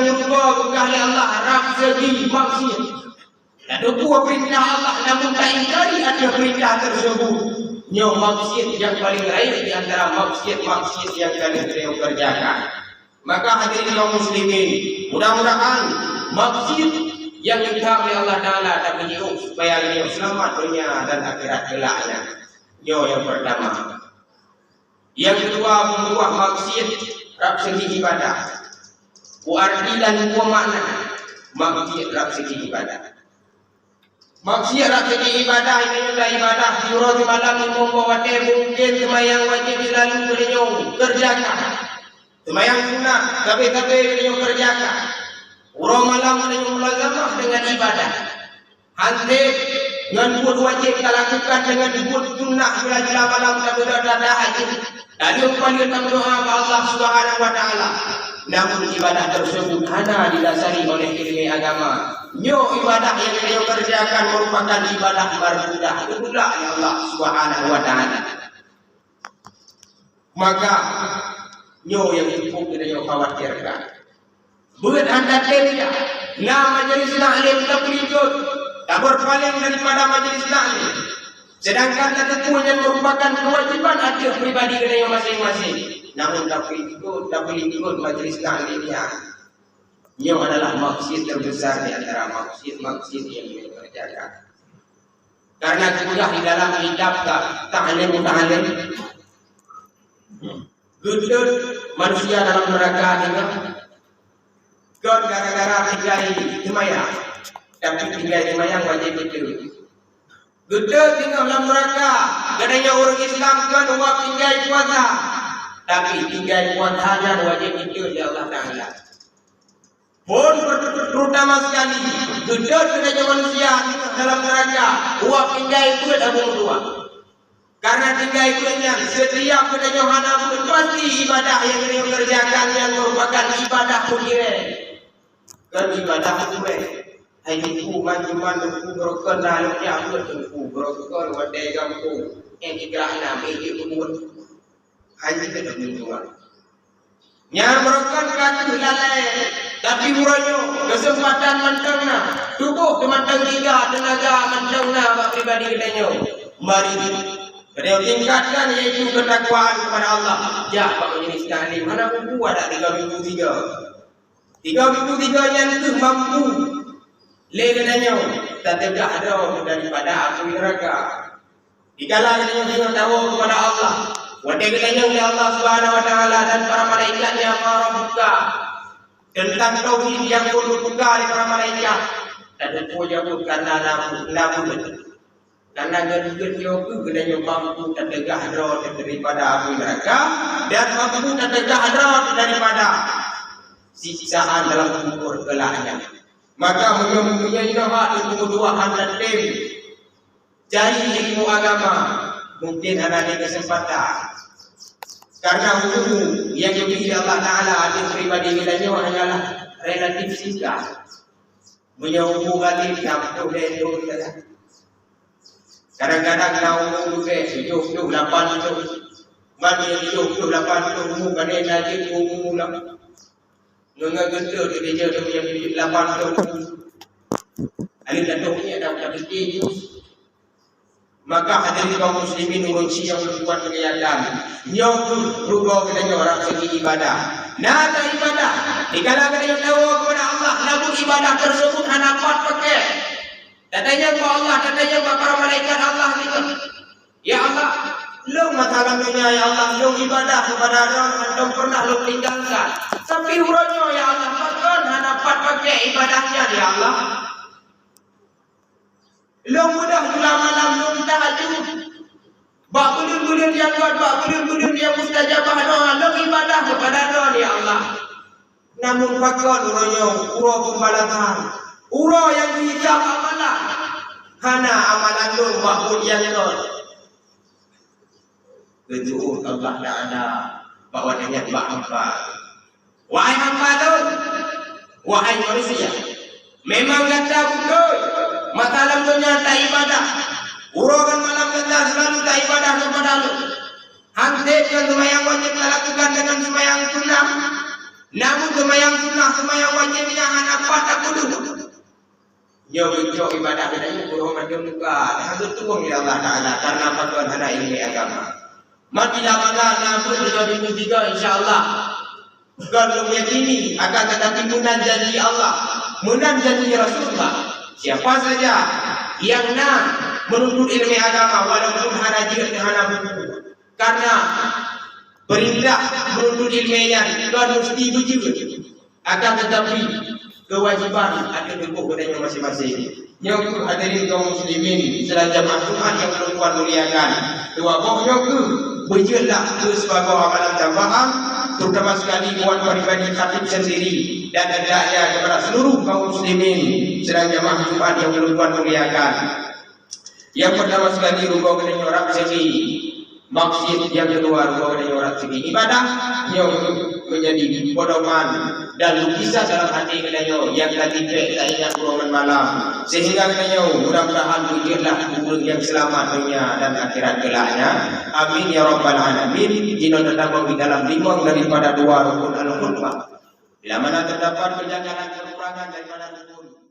yang berubah kali Allah harap segi maksiat. Ada dua perintah Allah namun tak ingkari ada perintah tersebut. Nyo maksiat yang paling lain di antara maksiat yang kalian kerjakan. Maka hadirin kaum muslimin, mudah-mudahan maksiat yang diminta oleh Allah Ta'ala dan menyiuk supaya beliau selamat dunia dan akhirat kelaknya. Nyo yang pertama. Yang kedua, membuat maksiat rap segi ibadah. Arti dan makna maksiat rap segi ibadah. Maksiat rap segi ibadah ini adalah ibadah surah di malam membawa mungkin semayang wajib selalu beliau kerjakan. Semayang sunat tapi beliau kerjakan. Urang malam beliau mulazamah dengan ibadah. Hante dengan buat wajib kita lakukan dengan buat sunnah bila malam kita berada hajat. Dan umpamanya kita berdoa kepada Allah Subhanahu wa taala. Namun ibadah tersebut hanya didasari oleh ilmu agama. Nyo ibadah yang beliau kerjakan merupakan ibadah berbudak. Berbudak ya Allah Subhanahu wa taala. Maka nyo yang cukup beliau khawatirkan. Buat anda tidak. Nah majelis taklim tak berikut. Tak berpaling daripada majelis taklim. Sedangkan tentunya merupakan kewajiban ada pribadi kita masing-masing. Namun tak boleh ikut majelis taklimnya. Ia adalah maksiat terbesar di antara maksiat yang dikerjakan. Karena sudah di dalam hidup taklim. Gudut manusia dalam neraka dengan God gara-gara tinggal semayang. Tapi tinggal semayang wajib itu. Gudut tinggal dalam neraka. Kadangnya orang Islam kan umat tinggal puasa. Tapi tinggal puasanya wajib itu di Allah Ta'ala. Pun terutama sekali gudut kadangnya manusia dalam neraka. Umat tinggal itu ada dua. Karena tinggal ikutnya setiap kadangnya hana pun pasti ibadah yang beliau kerjakan yang merupakan ibadah kuliah. Kan ibadah kuliah. Hai ku manjuman ku berkenal ya ku berkenal wadai kampung yang dikerana bagi umur haji ke dalam yang berkan kaki lalai tapi muranyo kesempatan mantangna tubuh kemantang tiga tenaga mantangna bak pribadi kedanyo mari beliau tingkatkan yaitu ketakwaan kepada Allah. Ya Pak Majelis Taklim mana mampu ada 3 minggu 3 minggu 3 yang itu mampu legenanya tak tegak ada daripada api neraka. Dikala kita tahu kepada Allah, wadai katanya oleh Allah Subhanahu wa taala dan para malaikatnya para buka tentang tauhid yang perlu buka oleh para malaikat. Dan puja karena namun karena gadis yogu katanya mampu tak tegak ada daripada api neraka dan mampu tak tegak ada daripada siksaan dalam kubur kelaknya. Maka mempunyai hak untuk keduaan dan tim cari ilmu agama mungkin ada di kesempatan karena ilmu yang diberi Allah Ta'ala ada pribadi kita hanyalah relatif singkat menyambung hati untuk hidup kadang-kadang naung juga 78 mati 78 bukan lagi umum Ngegetu dia punya 8 tahun. Ali datangnya ada begitu. Maka hadirin kaum muslimin urang yang berbuat kegiatan. Nyok berubah kepada orang segi ibadah. Nada ibadah. Dikala kita tahu kepada Allah, namun ibadah tersebut hanya dapat pakai. Datanya kepada Allah, datanya kepada para malaikat Allah juga. Ya Allah, lu matalamnya ya Allah, lu ibadah kepada orang yang pernah lu tinggalkan. Tapi urangnya ya Allah, bahkan hanya dapat pakai ibadahnya ya Allah. Lu mudah pula malam lu tahajud. Bak bulan-bulan dia buat, bak bulan-bulan dia mustajabah doa, lu ibadah kepada doa ya Allah. Namun bahkan urangnya urang pembalasan. Urang yang dihisab amalan. Hana amalan lu bahkan yang doa. Kejuhur Allah Ta'ala bahwa dengan hamba. Wahai hamba tu, wahai manusia, memang kata betul masalah dunia tak ibadah. Urogan malam kata selalu tak ibadah kepada lu. Hampir yang sembahyang wajib tak lakukan dengan sembahyang sunnah. Namun semayang sunnah, semayang wajibnya hanya pada kudu. Yo bejo ibadah kita ini kurang juga. Harus tuang ya Allah Taala karena patuan hana ilmu agama. Mati lama namun 2003 insyaallah. Kalau meyakini akan tetapi munan janji Allah, munan janji Rasulullah. Siapa saja yang menuntut ilmu agama walaupun hana jihad hana buku. Karena perintah menuntut ilmiah dan mesti berjihad. Akan tetapi kewajiban ada di kepadanya masing-masing. Yang hadirin kaum muslimin sedang jamaah Jumat yang Tuhan muliakan. Dua bohnya ke berjihadlah ke sebagai amalan tambahan, terutama sekali buat pribadi khatib sendiri dan hendaknya kepada seluruh kaum muslimin sedang jamaah Jumat yang Tuhan muliakan. Yang pertama sekali rukuk kena nyorak segi maksud, yang kedua rukuk kena nyorak segi ibadah yang menjadi pedoman dan lukisan dalam hati kena yang tadi tak ingat kurungan malam sehingga kena mudah-mudahan wujudlah kubur yang selamat dunia dan akhirat kelaknya. Amin ya rabbal alamin. Jino terdapat di dalam lima daripada dua rukun al-khutbah. Bila mana terdapat kejanggalan kekurangan daripada rukun